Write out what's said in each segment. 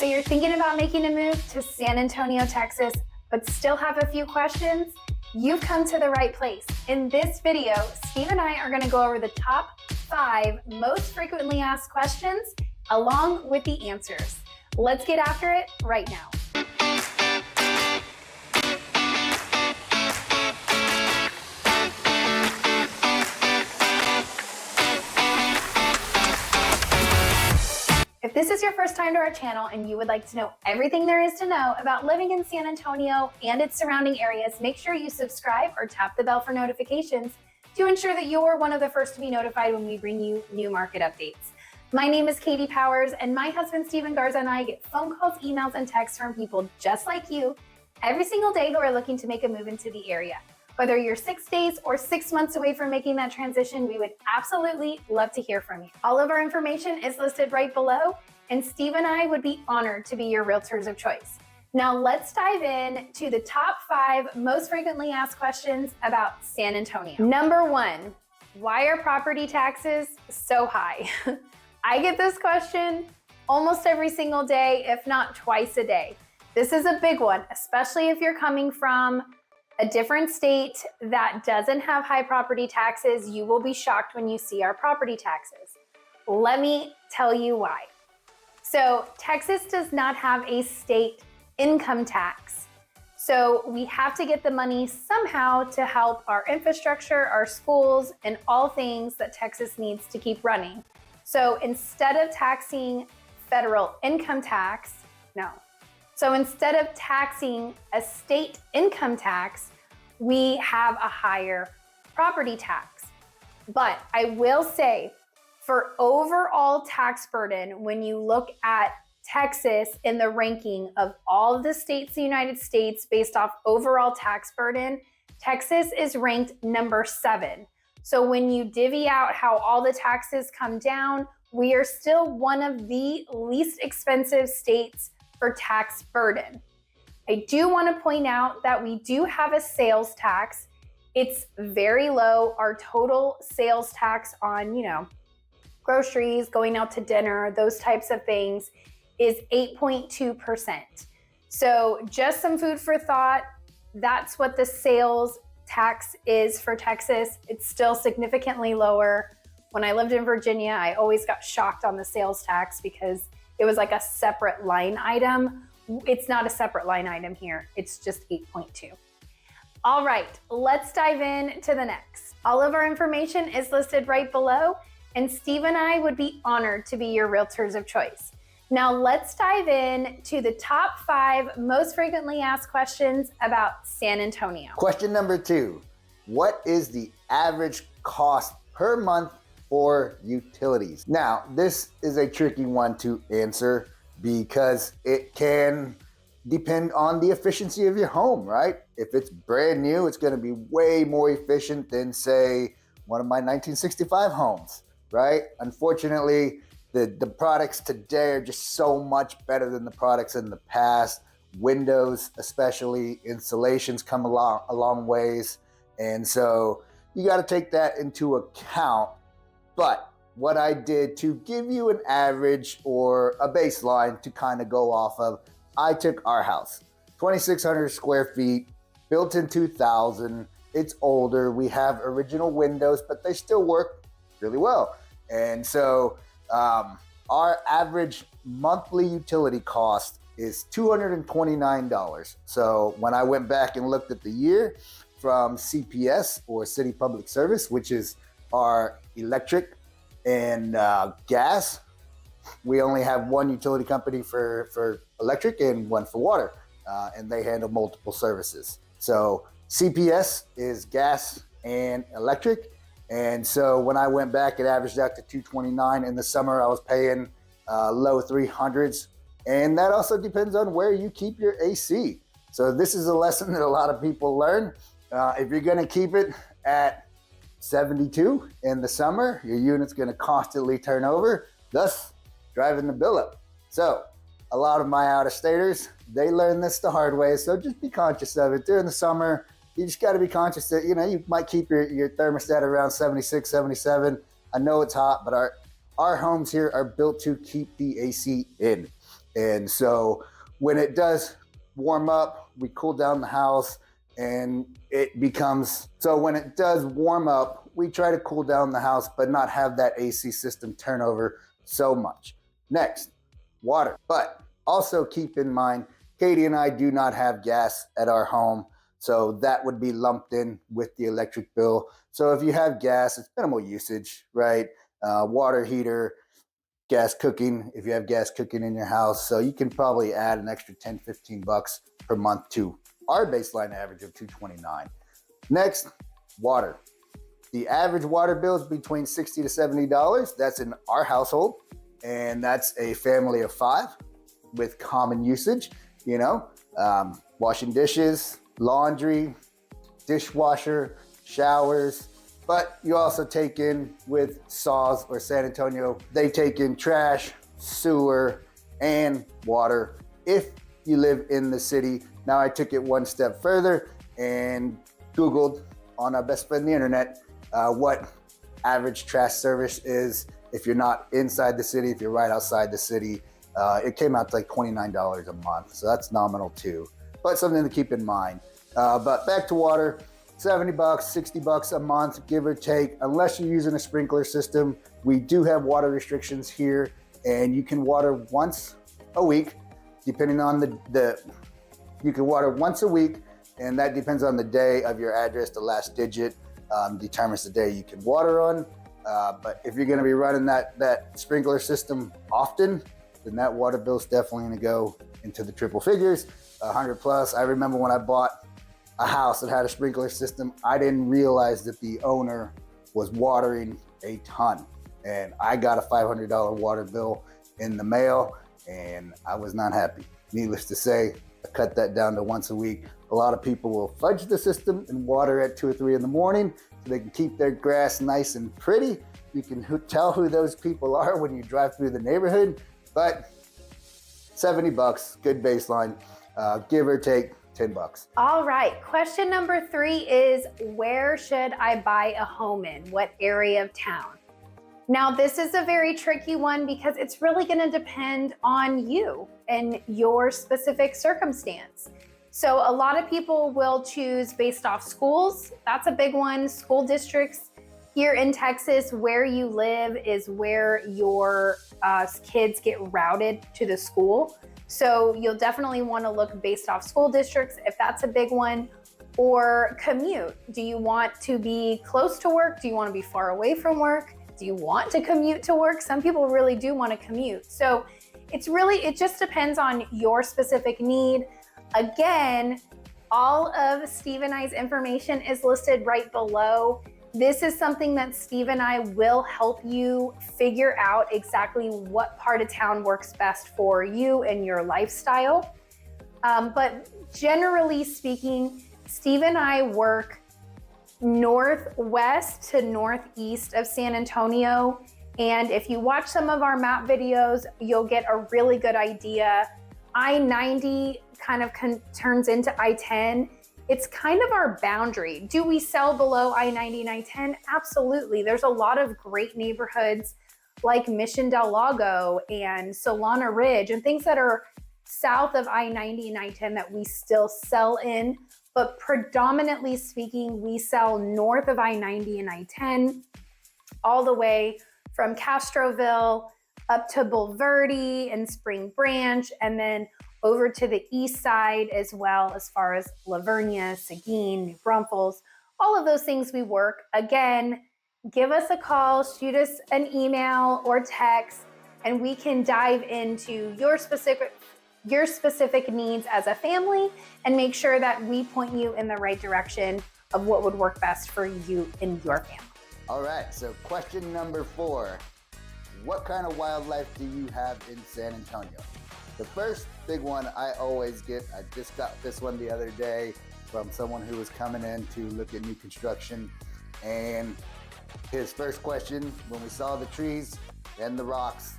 So you're thinking about making a move to San Antonio, Texas, but still have a few questions? You've come to the right place. In this video, Steve and I are going to go over the top 5 most frequently asked questions along with the answers. Let's get after it right now. If this is your first time to our channel and you would like to know everything there is to know about living in San Antonio and its surrounding areas, make sure you subscribe or tap the bell for notifications to ensure that you're one of the first to be notified when we bring you new market updates. My name is Katie Powers, and my husband Stephen Garza and I get phone calls, emails, and texts from people just like you every single day who are looking to make a move into the area. Whether you're 6 days or 6 months away from making that transition, we would absolutely love to hear from you. All of our information is listed right below, and Steve and I would be honored to be your realtors of choice. Now let's dive in to the top 5 most frequently asked questions about San Antonio. Number 1, why are property taxes so high? I get this question almost every single day, if not twice a day. This is a big one, especially if you're coming from a different state that doesn't have high property taxes. You will be shocked when you see our property taxes. Let me tell you why. So Texas does not have a state income tax. So we have to get the money somehow to help our infrastructure, our schools, and all things that Texas needs to keep running. So instead of taxing federal income tax, So instead of taxing a state income tax, we have a higher property tax. But I will say, for overall tax burden, when you look at Texas in the ranking of all of the states in the United States based off overall tax burden, Texas is ranked number 7. So when you divvy out how all the taxes come down, we are still one of the least expensive states for tax burden. I do want to point out that we do have a sales tax. It's very low. Our total sales tax on, groceries, going out to dinner, those types of things is 8.2%. So just some food for thought. That's what the sales tax is for Texas. It's still significantly lower. When I lived in Virginia, I always got shocked on the sales tax because it was like a separate line item. It's not a separate line item here. It's just 8.2. All right, let's dive in to the next. All of our information is listed right below, and Steve and I would be honored to be your realtors of choice. Now let's dive in to the top 5 most frequently asked questions about San Antonio. Question number 2, what is the average cost per month for utilities? Now, this is a tricky one to answer because it can depend on the efficiency of your home, right? If it's brand new, it's going to be way more efficient than, say, one of my 1965 homes, right? Unfortunately, the products today are just so much better than the products in the past. Windows, especially, installations come a long ways. And so you got to take that into account. But what I did to give you an average or a baseline to kind of go off of, I took our house, 2,600 square feet, built in 2000. It's older. We have original windows, but they still work really well. And so our average monthly utility cost is $229. So when I went back and looked at the year from CPS, or City Public Service, which is our electric and gas, we only have one utility company for electric and one for water, and they handle multiple services. So CPS is gas and electric. And so when I went back, it averaged out to $229. In the summer, I was paying low 300s. And that also depends on where you keep your AC. So this is a lesson that a lot of people learn. If you're going to keep it at 72 in the summer, your unit's going to constantly turn over, thus driving the bill up. So a lot of my out-of-staters, they learn this the hard way. So just be conscious of it. During the summer, you just got to be conscious that, you might keep your thermostat around 76, 77. I know it's hot, but our homes here are built to keep the AC in. And so when it does warm up, we cool down the house and it becomes, so when it does warm up, we try to cool down the house, but not have that AC system turn over so much. Next, water. But also keep in mind, Katie and I do not have gas at our home. So that would be lumped in with the electric bill. So if you have gas, it's minimal usage, right? Water heater, gas cooking, if you have gas cooking in your house. So you can probably add an extra 10, 15 bucks per month to our baseline average of $229. Next, water. The average water bill is between $60 to $70. That's in our household. And that's a family of 5 with common usage, washing dishes, laundry, dishwasher, showers. But you also take in with SAW or San Antonio, they take in trash, sewer, and water if you live in the city. Now I took it one step further and Googled on our best friend the internet what average trash service is if you're not inside the city, if you're right outside the city. It came out to like $29 a month, so that's nominal too, but something to keep in mind. But back to water, 70 bucks, 60 bucks a month, give or take, unless you're using a sprinkler system. We do have water restrictions here, and you can water once a week, depending on you can water once a week, and that depends on the day of your address. The last digit determines the day you can water on. But if you're gonna be running that sprinkler system often, then that water bill is definitely gonna go into the triple figures, 100 plus. I remember when I bought a house that had a sprinkler system, I didn't realize that the owner was watering a ton. And I got a $500 water bill in the mail and I was not happy. Needless to say, I cut that down to once a week. A lot of people will fudge the system and water at 2 or 3 in the morning so they can keep their grass nice and pretty. You can tell who those people are when you drive through the neighborhood, but 70 bucks, good baseline, give or take 10 bucks. All right, question number 3 is, where should I buy a home in? What area of town? Now, this is a very tricky one because it's really gonna depend on you and your specific circumstance. So a lot of people will choose based off schools. That's a big one. School districts here in Texas, where you live is where your kids get routed to the school. So you'll definitely want to look based off school districts if that's a big one. Or commute. Do you want to be close to work? Do you want to be far away from work? Do you want to commute to work? Some people really do want to commute. So it just depends on your specific need. Again, all of Steve and I's information is listed right below. This is something that Steve and I will help you figure out exactly what part of town works best for you and your lifestyle. But generally speaking, Steve and I work northwest to northeast of San Antonio. And if you watch some of our map videos, you'll get a really good idea. I-90 kind of turns into I-10. It's kind of our boundary. Do we sell below I-90 and I-10? Absolutely. There's a lot of great neighborhoods like Mission Del Lago and Solana Ridge and things that are south of I-90 and I-10 that we still sell in. But predominantly speaking, we sell north of I-90 and I-10, all the way from Castroville up to Bulverde and Spring Branch, and then over to the east side as well, as far as Lavernia, Seguin, New Braunfels, all of those things we work. Again, give us a call, shoot us an email or text, and we can dive into your specific needs as a family and make sure that we point you in the right direction of what would work best for you and your family. All right, so question number 4. What kind of wildlife do you have in San Antonio? The first big one I always get, I just got this one the other day from someone who was coming in to look at new construction. And his first question, when we saw the trees and the rocks,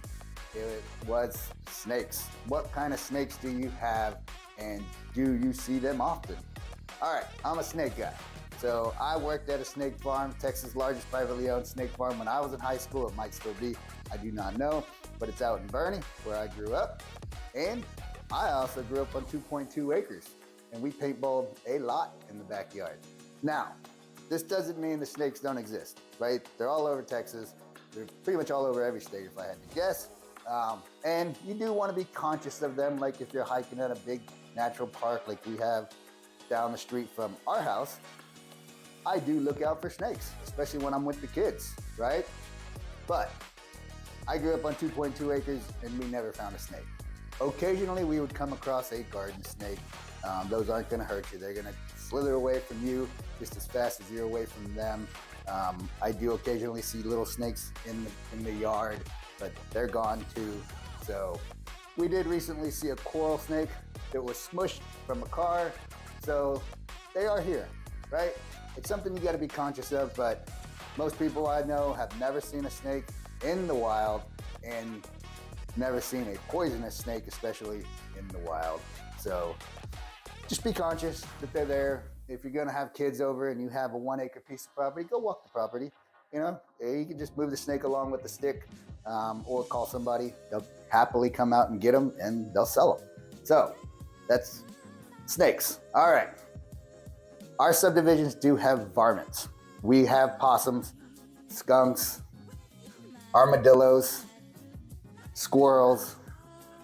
it was snakes. What kind of snakes do you have, and do you see them often? All right, I'm a snake guy. So I worked at a snake farm, Texas' largest privately owned snake farm when I was in high school. It might still be, I do not know. but it's out in Bernie, where I grew up. And I also grew up on 2.2 acres, and we paintballed a lot in the backyard. Now, this doesn't mean the snakes don't exist, right? They're all over Texas. They're pretty much all over every state, if I had to guess. And you do want to be conscious of them, like if you're hiking at a big natural park like we have down the street from our house. I do look out for snakes, especially when I'm with the kids, right? But I grew up on 2.2 acres and we never found a snake. Occasionally we would come across a garden snake. Those aren't gonna hurt you. They're gonna slither away from you just as fast as you're away from them. I do occasionally see little snakes in the yard, but they're gone too. So we did recently see a coral snake that was smushed from a car. So they are here, right? It's something you gotta be conscious of, but most people I know have never seen a snake in the wild and never seen a poisonous snake, especially in the wild. So just be conscious that they're there. If you're gonna have kids over and you have a 1 acre piece of property, go walk the property. You know, you can just move the snake along with the stick, or call somebody. They'll happily come out and get them and they'll sell them. So that's snakes. All right. Our subdivisions do have varmints. We have possums, skunks, armadillos, squirrels.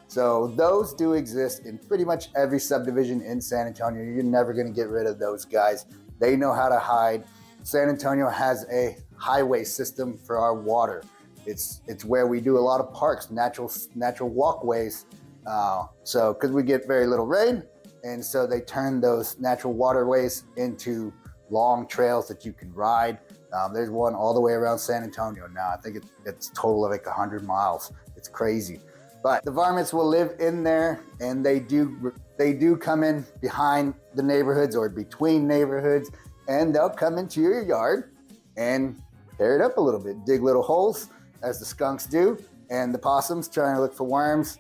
So those do exist in pretty much every subdivision in San Antonio. You're never going to get rid of those guys. They know how to hide. San Antonio has a highway system for our water. It's where we do a lot of parks, natural walkways. So because we get very little rain, and so they turn those natural waterways into long trails that you can ride. There's one all the way around San Antonio now. I think it's a total of like 100 miles. It's crazy. But the varmints will live in there, and they do come in behind the neighborhoods or between neighborhoods, and they'll come into your yard and tear it up a little bit, dig little holes as the skunks do, and the possums trying to look for worms.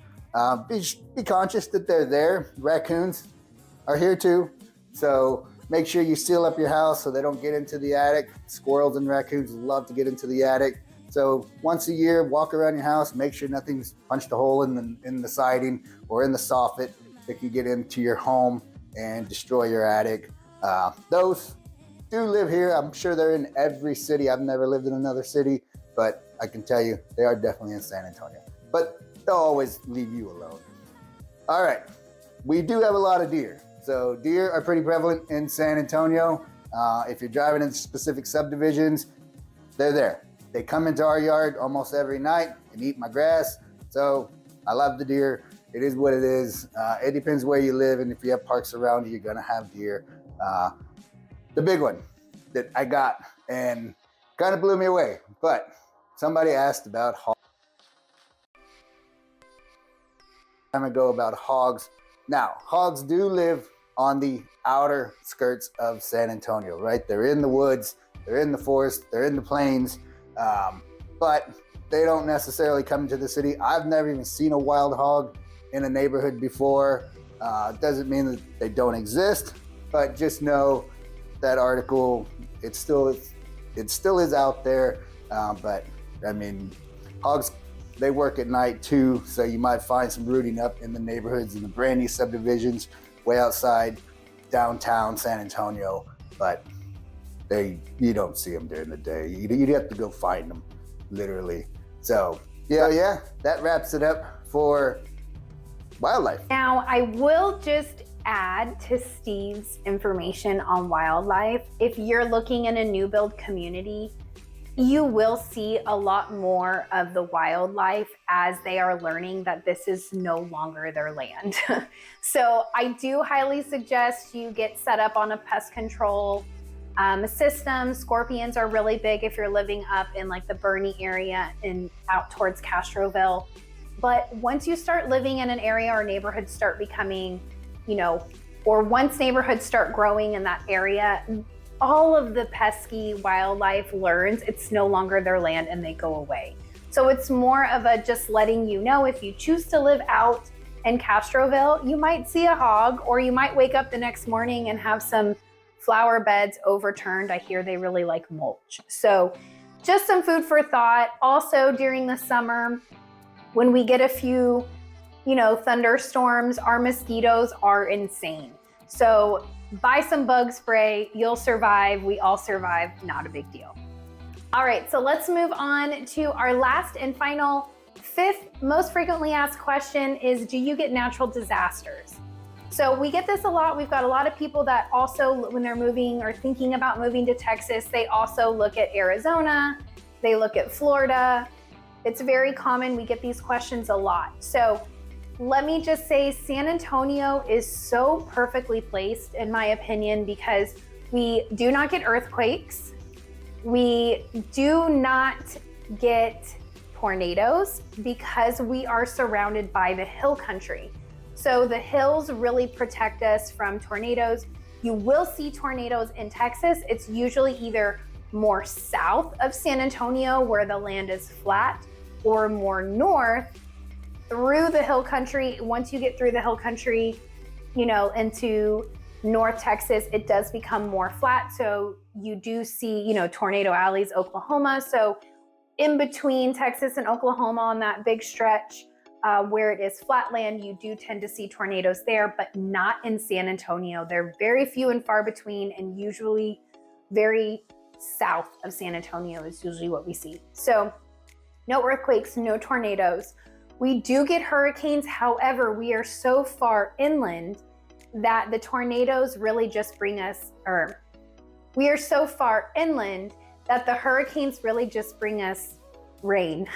Be conscious that they're there. Raccoons are here too, so make sure you seal up your house so they don't get into the attic. Squirrels and raccoons love to get into the attic. So once a year, walk around your house, make sure nothing's punched a hole in the siding or in the soffit that can get into your home and destroy your attic. Those do live here. I'm sure they're in every city. I've never lived in another city, but I can tell you they are definitely in San Antonio. But they'll always leave you alone. All right, we do have a lot of deer. So deer are pretty prevalent in San Antonio. If you're driving in specific subdivisions, they're there. They come into our yard almost every night and eat my grass. So I love the deer. It is what it is. It depends where you live, and if you have parks around you, you're gonna have deer. The big one that I got and kind of blew me away, but somebody asked about hogs. Time ago about hogs. Now, hogs do live on the outer skirts of San Antonio, right? They're in the woods, they're in the forest, they're in the plains, but they don't necessarily come into the city. I've never even seen a wild hog in a neighborhood before. Doesn't mean that they don't exist, but just know that article, it still is out there. But I mean, hogs, they work at night too, so you might find some rooting up in the neighborhoods in the brand new subdivisions way outside downtown San Antonio, but you don't see them during the day. You'd have to go find them, literally. So yeah, that wraps it up for wildlife. Now, I will just add to Steve's information on wildlife. If you're looking in a new build community, you will see a lot more of the wildlife as they are learning that this is no longer their land. So I do highly suggest you get set up on a pest control system. Scorpions are really big if you're living up in like the Bernie area and out towards Castroville. But once you start living in an area or neighborhoods start becoming, or once neighborhoods start growing in that area, all of the pesky wildlife learns it's no longer their land and they go away. So it's more of a just letting you know, if you choose to live out in Castroville, you might see a hog, or you might wake up the next morning and have some flower beds overturned. I hear they really like mulch. So just some food for thought. Also during the summer, When we get a few, thunderstorms, our mosquitoes are insane. So buy some bug spray, you'll survive. We all survive, not a big deal. All right, so let's move on to our last and final, fifth most frequently asked question is, do you get natural disasters? So we get this a lot. We've got a lot of people that also, when they're moving or thinking about moving to Texas, they also look at Arizona, they look at Florida. It's very common. We get these questions a lot. So let me just say San Antonio is so perfectly placed, in my opinion, because we do not get earthquakes. We do not get tornadoes because we are surrounded by the hill country. So the hills really protect us from tornadoes. You will see tornadoes in Texas. It's usually either more south of San Antonio where the land is flat, or more north through the hill country. Once you get through the hill country, into North Texas, it does become more flat. So you do see, tornado alleys, Oklahoma. So in between Texas and Oklahoma on that big stretch where it is flat land, you do tend to see tornadoes there, but not in San Antonio. They're very few and far between, and usually very south of San Antonio is usually what we see. So no earthquakes, no tornadoes. We do get hurricanes. However, we are so far inland that the tornadoes really just bring us, or we are so far inland that the hurricanes really just bring us rain.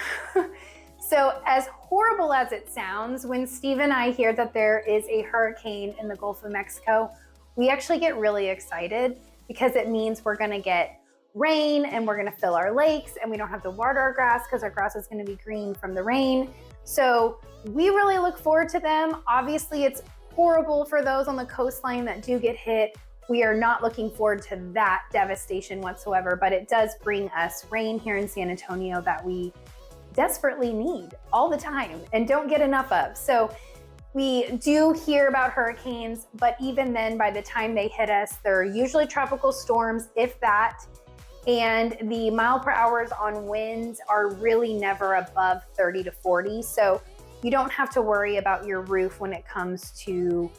So as horrible as it sounds, when Steve and I hear that there is a hurricane in the Gulf of Mexico, we actually get really excited because it means we're gonna get rain and we're gonna fill our lakes and we don't have to water our grass because our grass is gonna be green from the rain. So we really look forward to them. Obviously, it's horrible for those on the coastline that do get hit. We are not looking forward to that devastation whatsoever, but it does bring us rain here in San Antonio that we desperately need all the time and don't get enough of. So we do hear about hurricanes, but even then, by the time they hit us, they're usually tropical storms, if that. And the mile per hours on winds are really never above 30 to 40. So you don't have to worry about your roof when it comes to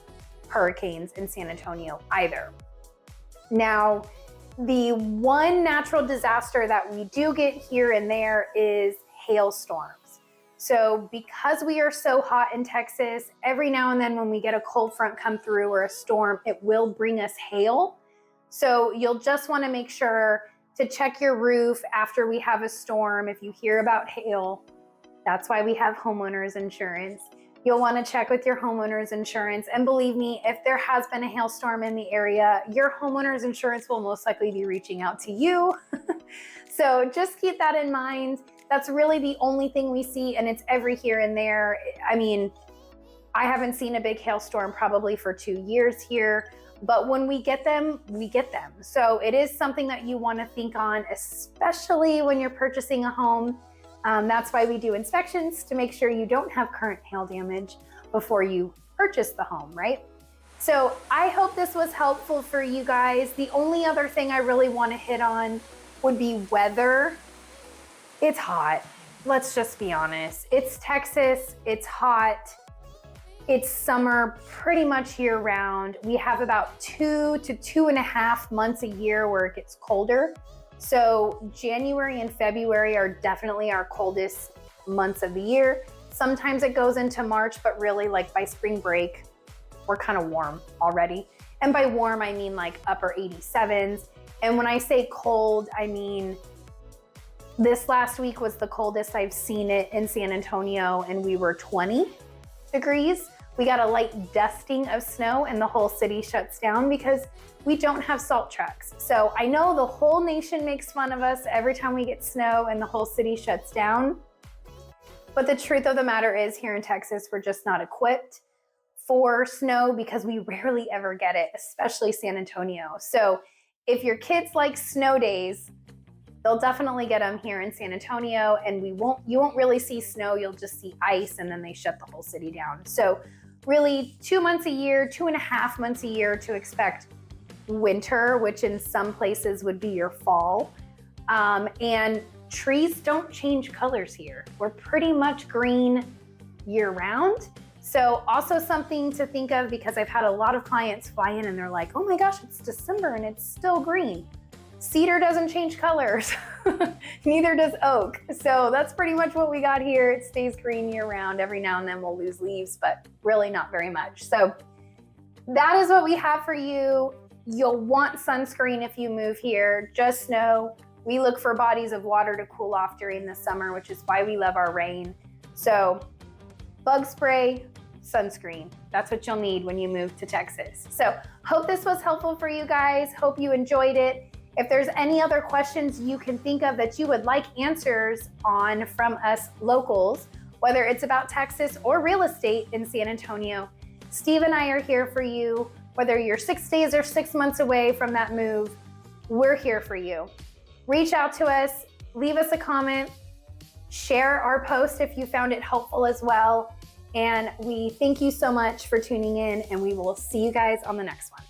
hurricanes in San Antonio either. Now, the one natural disaster that we do get here and there is hailstorms. So because we are so hot in Texas, every now and then when we get a cold front come through or a storm, it will bring us hail. So you'll just want to make sure to check your roof after we have a storm. If you hear about hail, that's why we have homeowners insurance. You'll want to check with your homeowner's insurance. And believe me, if there has been a hailstorm in the area, your homeowner's insurance will most likely be reaching out to you. So just keep that in mind. That's really the only thing we see, and it's every here and there. I mean, I haven't seen a big hailstorm probably for 2 years here, but when we get them, we get them. So it is something that you want to think on, especially when you're purchasing a home. That's why we do inspections, to make sure you don't have current hail damage before you purchase the home, right? So I hope this was helpful for you guys. The only other thing I really want to hit on would be weather. It's hot. Let's just be honest. It's Texas, it's hot. It's summer pretty much year round. We have about 2 to 2.5 months a year where it gets colder. So January and February are definitely our coldest months of the year. Sometimes it goes into March, but really like by spring break, we're kind of warm already. And by warm, I mean like upper 87s. And when I say cold, I mean, this last week was the coldest I've seen it in San Antonio, and we were 20 degrees. We got a light dusting of snow and the whole city shuts down because we don't have salt trucks. So I know the whole nation makes fun of us every time we get snow and the whole city shuts down. But the truth of the matter is, here in Texas, we're just not equipped for snow because we rarely ever get it, especially San Antonio. So if your kids like snow days, they'll definitely get them here in San Antonio, and you won't really see snow, you'll just see ice, and then they shut the whole city down. So really 2 months a year, 2.5 months a year to expect winter, which in some places would be your fall. And trees don't change colors here. We're pretty much green year round. So also something to think of, because I've had a lot of clients fly in and they're like, oh my gosh, it's December and it's still green. Cedar doesn't change colors, neither does oak. So that's pretty much what we got here. It stays green year round. Every now and then we'll lose leaves, but really not very much. So that is what we have for you. You'll want sunscreen if you move here. Just know we look for bodies of water to cool off during the summer, which is why we love our rain. So bug spray, sunscreen. That's what you'll need when you move to Texas. So hope this was helpful for you guys. Hope you enjoyed it. If there's any other questions you can think of that you would like answers on from us locals, whether it's about Texas or real estate in San Antonio, Steve and I are here for you. Whether you're 6 days or 6 months away from that move, we're here for you. Reach out to us, leave us a comment, share our post if you found it helpful as well. And we thank you so much for tuning in, and we will see you guys on the next one.